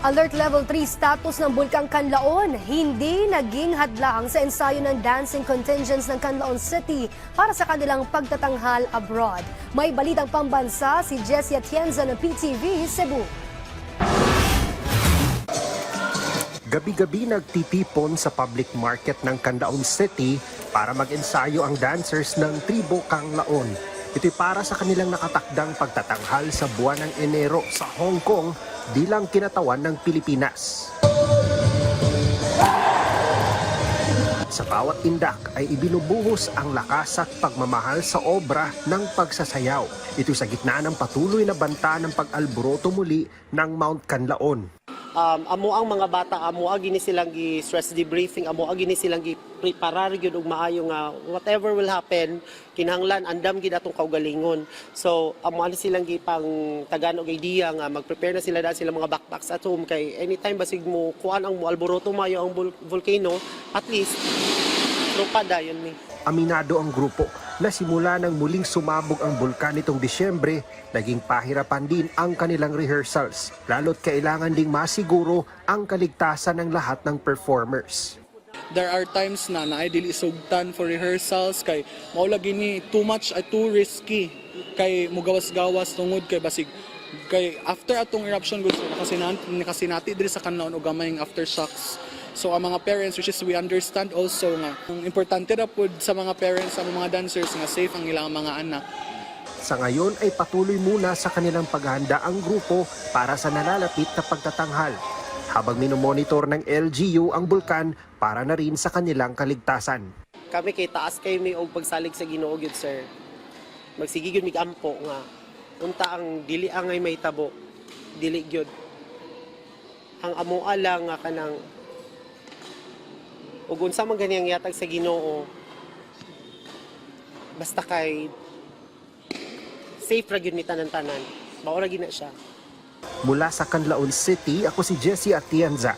Alert Level 3 status ng Bulkang Canlaon, hindi naging hadlang sa ensayo ng dancing contingents ng Canlaon City para sa kanilang pagtatanghal abroad. May balitang pambansa si Jessie Atienza ng PTV Cebu. Gabi-gabi nagtitipon sa public market ng Canlaon City para mag-ensayo ang dancers ng Tribo Canlaon. Ito'y para sa kanilang nakatakdang pagtatanghal sa buwan ng Enero sa Hong Kong bilang kinatawan ng Pilipinas. Sa bawat indak ay ibinubuhos ang lakas at pagmamahal sa obra ng pagsasayaw. Ito sa gitna ng patuloy na banta ng pag-alboroto muli ng Mount Canlaon. Amo ang mga bata, amo gini silang stress debriefing, amo gini silang preparar gyud og maayo nga whatever will happen kinahanglan andam gid atong kaugalingon. So amo ani silang pang tagan og idea nga mag-prepare na sila dahil sila mga backpacks at home kay anytime basig mo kuan ang mo alboroto mayo ang volcano, at least tropa dayon mi. Aminado ang grupo na simula nang muling sumabog ang bulkan nitong Disyembre, naging pahirapan din ang kanilang rehearsals. Lalo't kailangan ding masiguro ang kaligtasan ng lahat ng performers. There are times na naay dili sugtan for rehearsals kay mao lagi ni too much at too risky kay mugawas-gawas tungod kay basig kay after atong eruption gusto nakasinati diri sa Canlaon og gamayng aftershocks. So ang mga parents, which is we understand also nga ang importante ra pud sa mga parents sa mga dancers nga safe ang ilang mga anak. Sa ngayon ay patuloy muna sa kanilang paghahanda ang grupo para sa nalalapit na pagtatanghal, habang minomonitor ng LGU ang bulkan para na rin sa kanilang kaligtasan. Kami kay taas kay mi og pagsalig sa Ginoo gyud sir. Magsige gyud mig ampo nga unta ang dili angay may tabo. Dili gyud. Ang amoa lang nga kanang ug unsa man ganiyang yatag sa Ginoo basta kay safe ra gyud mi tanan-tanan. Mao ra gyud na siya. Mula sa Canlaon City, ako si Jessie Atienza.